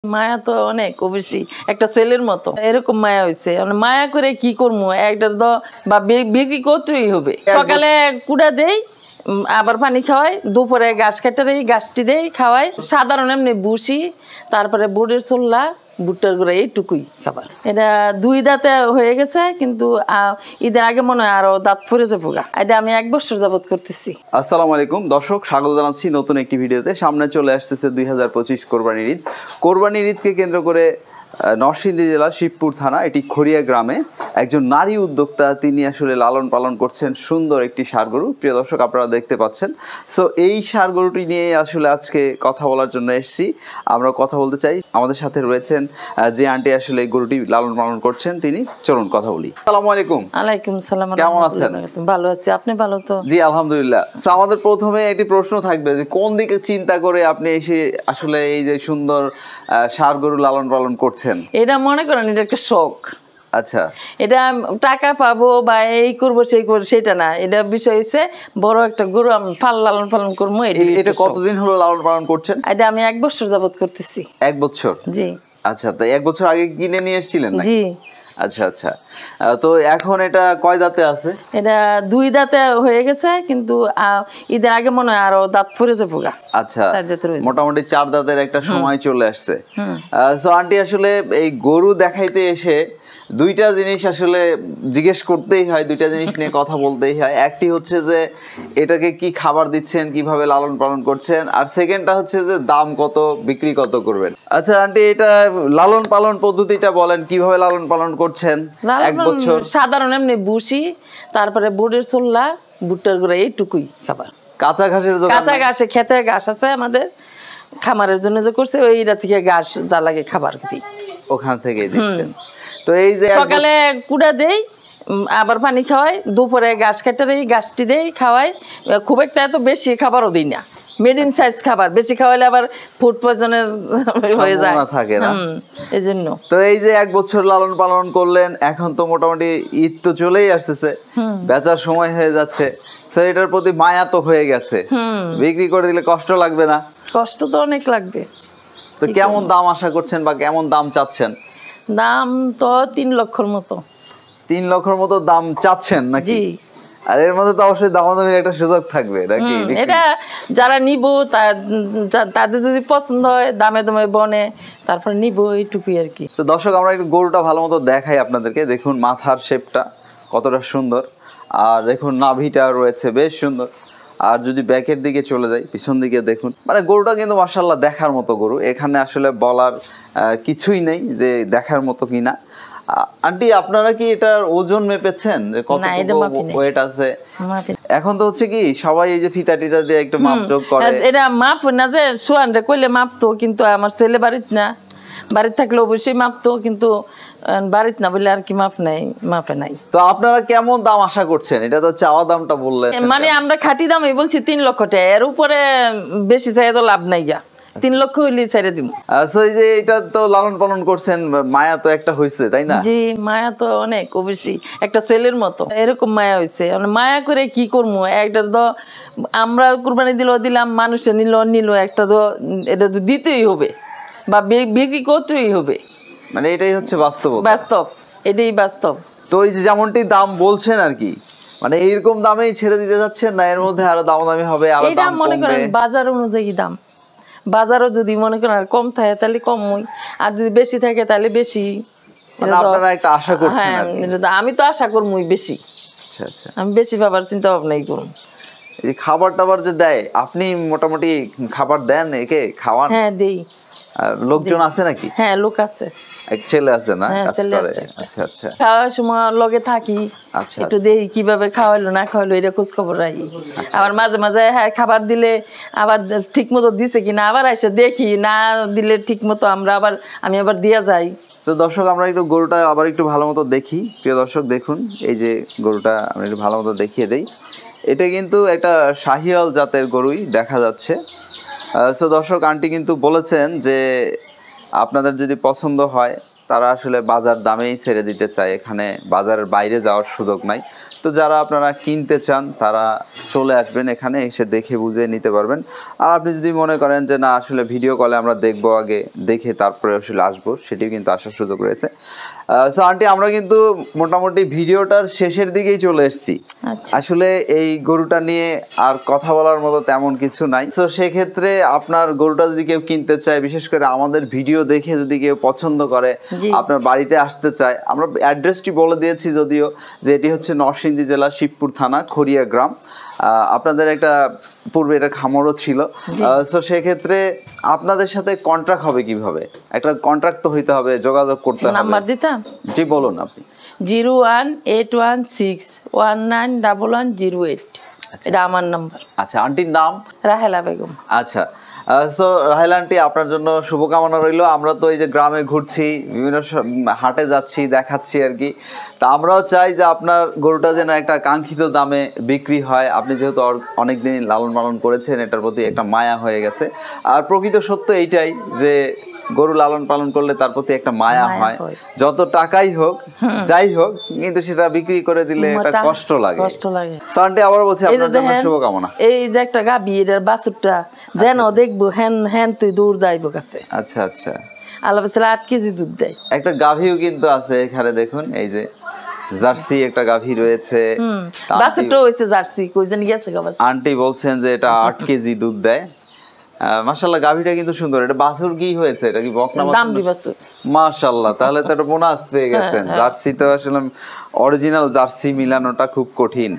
মায়া তো অনেক বেশি, একটা ছেলের মতো এরকম মায়া হয়েছে। মায়া করে কি করবো, একটা তো বা বিক্রি করতেই হবে। সকালে কুড়া দেই, আবার পানি খাওয়াই, দুপুরে ঘাস কেটে দেই, ঘাসটি দেই খাওয়াই। সাধারণ এমনি বুসি, তারপরে বুটের চোল্লা, ভুট্টার গুঁড়া, এইটুকুই খাবার। এটা 2 দাঁতে হয়ে গেছে, কিন্তু ঈদের আগে মনে হয় আরো দাঁত পড়ে যাবো গা। এটা আমি 1 বছর যাবত করতেছি। আসসালামু আলাইকুম দর্শক, স্বাগত জানাচ্ছি নতুন একটি ভিডিওতে। সামনে চলে আসতেছে 2025 কোরবানির ঈদ। কোরবানির ঈদকে কেন্দ্র করে নরসিংদী জেলা শিবপুর থানা এটি খড়িয়া গ্রামে একজন নারী উদ্যোক্তা, তিনি আসলে লালন পালন করছেন সুন্দর একটি ষাঁড় গরু। প্রিয় দর্শক, আপনারা দেখতে পাচ্ছেন। সো এই ষাঁড় গরুটি নিয়ে আসলে আজকে কথা বলার জন্য এসেছি। আমরা কথা বলতে চাই, আমাদের সাথে রয়েছেন যে আন্টি আসলে এই গরুটি লালন পালন করছেন, তিনি। চলুন কথা বলি। আসসালামু আলাইকুম। ওয়ালাইকুম সালাম। কেমন আছেন? ভালো আছি, আপনি ভালো তো? জি আলহামদুলিল্লাহ। সো আমাদের প্রথমে একটি প্রশ্ন থাকবে যে কোন দিকে চিন্তা করে আপনি এসে আসলে এই যে সুন্দর ষাঁড় গরু লালন পালন করছেন? এটা মনে করেন এটা একটা শখ। আচ্ছা, এটা টাকা পাবো বা এই করবো সেই করবো সেটা না, এটা বিষয় হচ্ছে বড় একটা গরু আমি লালন পালন করবো। এটা কতদিন হলো লালন পালন করছেন? এটা আমি 1 বছর যাবত করতেছি। 1 বছর? জি। আচ্ছা, তো 1 বছর আগে কিনে নিয়ে এসেছিলেন? জি। আচ্ছা আচ্ছা, তো এখন এটা কয় দাঁতে আছে? এটা 2 দাঁতে হয়ে গেছে, কিন্তু ঈদের আগে মনে হয় আরো দাঁত পড়ে যাবো গা। আচ্ছা, মোটামুটি 4 দাঁতের একটা সময় চলে আসছে। সো আন্টি, আসলে এই গরু দেখাইতে এসে 2টা জিনিস আসলে জিজ্ঞেস করতেই হয়, 2টা জিনিস নিয়ে কথা বলতেই হয়। একটি হচ্ছে যে এটাকে কি খাবার দিচ্ছেন, কিভাবে লালন পালন করছেন, আর সেকেন্ডটা হচ্ছে যে দাম কত, বিক্রি কত করবেন। আচ্ছা আন্টি, এটা লালন পালন পদ্ধতিটা বলেন, কিভাবে লালন পালন করছেন? 1 বছর সাধারণ এমনি বুসি, তারপরে বুটের চোল্লা, ভুট্টার গুঁড়া, এইটুকুই খাবার। কাঁচা ঘাসের দোকান? কাঁচা ঘাসে, খেতে ঘাস আছে আমাদের খামারের জন্য যে করছে, ওইটা থেকে ঘাস যা লাগে খাবার দিই, ওখান থেকেই দিচ্ছেন। তো এই যে সকালে কুড়া দেই, আবার পানি খাওয়াই, দুপুরে ঘাস কেটে দেই, ঘাসটি দেই খাওয়াই। খুব একটা এত বেশি খাবারও দিই না, মিডিয়াম সাইজ খাবার। বেশি খাওয়াইলে আবার ফুড পয়জনের হয়ে যায়, থাকে না, এই জন্য। তো এই যে 1 বছর লালন পালন করলেন, এখন তো মোটামুটি ঈদ তো চলেই আসতেছে, বেচার সময় হয়ে যাচ্ছে। তো এটার প্রতি মায়া তো হয়ে গেছে, বিক্রি করে দিলে কষ্ট লাগবে না? কষ্ট তো অনেক লাগবে। তো কেমন দাম আশা করছেন বা কেমন দাম চাচ্ছেন? দাম তো 3 লক্ষর মতো। 3 লক্ষর মতো দাম চাচ্ছেন নাকি? আর এর মধ্যে তো অবশ্যই দামাদামির একটা সুযোগ থাকবে নাকি? এটা যারা নিব তাদের যদি পছন্দ হয়, দামে দামে বনে, তারপর নিব, এইটুকুই আর কি। তো দর্শক, আমরা একটু গরুটা ভালো মতো দেখাই আপনাদেরকে। দেখুন মাথার শেপটা কতটা সুন্দর, আর দেখুন নাভিটা রয়েছে বেশ সুন্দর। আর যদি ব্যাকের দিকে চলে যাই, পিছন দিকে দেখুন, মানে গরুটা কিন্তু মাশাআল্লাহ দেখার মতো গরু। এখানে আসলে বলার কিছুই নেই যে দেখার মতো কিনা। আন্টি, আপনারা কি এটার ওজন মেপেছেন যে কত ওয়েট আছে? এখন তো হচ্ছে কি সবাই এই যে ফিতা টিতা দিয়ে একটু মাপজোক করে। এটা মাপ না যে সোয়ানরে কইলে মাপতো, কিন্তু আমার ছেলে বাড়িতে না, বাড়িতে থাকলে অবশ্যই মাপতো, কিন্তু বাড়িতে না বলে আর কি মাপে নাই। তো আপনারা কেমন দাম আশা করছেন? এটা তো চাওয়া দামটা বললেন, মানে আমরা খাঁটি দামই বলছি 3 লক্ষ টাকা, এর উপরে বেশি চাই তো লাভ নাই গা। 3 লক্ষ হইলে ছেড়ে দিব। এই যে এটা তো লালন পালন করছেন, মায়া তো একটা হইছে, তাই না? জি, মায়া তো অনেক বেশি, একটা ছেলের মতো এরকম মায়া হইছে। মায়া করে কি করবো, একটা তো আমরা কুরবানি দিলাম, মানুষে নিল, একটা তো এটা তো দিতেই হবে বা বিক্রি করতেই হবে। মানে এটাই হচ্ছে বাস্তব, এটাই বাস্তব। তো এই যে যেমনটি দাম বলছেন আর কি, মানে এইরকম দামেই ছেড়ে দিতে যাচ্ছেন না এর মধ্যে আরো দামাদামি হবে? এটা মনে করেন বাজার অনুযায়ী দাম, বাজারও যদি মনে করেন আর কম থাকে তাহলে কমই, আর যদি বেশি থাকে তাহলে বেশি। আপনারা একটা আশা করছেন? আমি তো আশা করবই বেশি। আচ্ছা আচ্ছা, আমি বেশি পাবার চিন্তা ভাবনাই করব। এই খাবার টাবার যে দেয়, আপনি মোটামুটি খাবার দেন একে, খাওয়ান? হ্যাঁ, দেই। লোকজন আছে নাকি? হ্যাঁ, লোক আছে। এক ছেলে আছে না? আচ্ছা আচ্ছা, খাওয়ার সময় লগে থাকি, একটু দেখি কিভাবে খাওয়াইলো না খাওয়াইলো, এটা খোঁজ খবর রাখি। আবার মাঝে মাঝে হ্যাঁ খাবার দিলে আবার ঠিক মতো দিছে কিনা আবার এসে দেখি, না দিলে ঠিক মতো আমি আবার দিয়া যাই। তো দর্শক, আমরা একটু গরুটা আবার একটু ভালো মতো দেখি। প্রিয় দর্শক দেখুন, এই যে গরুটা আমি একটু ভালো মতো দেখিয়ে দেই। এটা কিন্তু একটা শাহিওয়াল জাতের গরুই দেখা যাচ্ছে। তো দর্শক, আন্টি কিন্তু বলেছেন যে আপনাদের যদি পছন্দ হয় তারা আসলে বাজার দামেই ছেড়ে দিতে চায়, এখানে বাজারের বাইরে যাওয়ার সুযোগ নাই। তো যারা আপনারা কিনতে চান তারা চলে আসবেন, এখানে এসে দেখে বুঝে নিতে পারবেন। আর আপনি যদি মনে করেন যে না আসলে ভিডিও কলে আমরা দেখবো, আগে দেখে তারপরে আসলে আসবো, সেটিও কিন্তু আসার সুযোগ রয়েছে। সো আন্টি, আমরা কিন্তু মোটামুটি ভিডিওটার শেষের দিকেই চলে এসেছি। আসলে এই গরুটা নিয়ে আর কথা বলার মতো তেমন কিছু নাই। তো সেক্ষেত্রে আপনার গরুটা যদি কেউ কিনতে চায়, বিশেষ করে আমাদের ভিডিও দেখে যদি কেউ পছন্দ করে, আপনার বাড়িতে আসতে চায়, আমরা অ্যাড্রেসটি বলে দিয়েছি যদিও, যে এটি হচ্ছে নরসিংদী জেলা শিবপুর থানা খড়িয়া গ্রাম। আপনাদের একটা পূর্বে এটা খামারও ছিল। তো সেক্ষেত্রে আপনাদের সাথে কন্ট্রাক্ট হবে কিভাবে? একটা কন্ট্রাক্ট তো হইতে হবে, যোগাযোগ করতে হবে। নাম্বার দিতাম? জি বলুন আপনি। 01816191108, এটা আমার নাম্বার। আচ্ছা, আন্টির নাম? রাহেলা বেগম। আচ্ছা, সো রাহেলা আন্টি, আপনার জন্য শুভকামনা রইল। আমরা তো এই যে গ্রামে ঘুরছি, বিভিন্ন হাটে যাচ্ছি, দেখাচ্ছি আর কি। তা আমরাও চাই যে আপনার গরুটা যেন একটা কাঙ্ক্ষিত দামে বিক্রি হয়। আপনি যেহেতু অনেকদিন লালন পালন করেছেন, এটার প্রতি একটা মায়া হয়ে গেছে। আর প্রকৃত সত্য এইটাই যে গরু লালন পালন করলে তার প্রতি একটা মায়া হয়, যত টাকাই হোক যাই হোক, কিন্তু সেটা বিক্রি করে দিলে একটা কষ্ট লাগে। আন্টি আবার বলছি আপনার জন্য শুভকামনা। এই যে একটা গাবি, এটার বাছুরটা যেন দেখবো হ্যান হ্যান তুই দূর দাইব কাছে। আচ্ছা আচ্ছা, আল্লাহ 8 কেজি দুধ দেয়। একটা গাভীও কিন্তু আছে এখানে, দেখুন এই যে জার্সি একটা গাভী রয়েছে। বাছুরটা হইছে জার্সি, কই জানি গেছে গাবা। আন্টি বলছেন যে এটা 8 কেজি দুধ দেয়। মাশাআল্লাহ, গাভীটা কিন্তু সুন্দর। এটা বাছুর কি হয়েছে? এটা কি বকনা বাছুর? দামড়ি বাছুর। মাশাআল্লাহ, তাহলে তো এটা বোনাস পেয়ে গেছেন। জার্সি তো আসলে অরিজিনাল জার্সি মিলানোটা খুব কঠিন।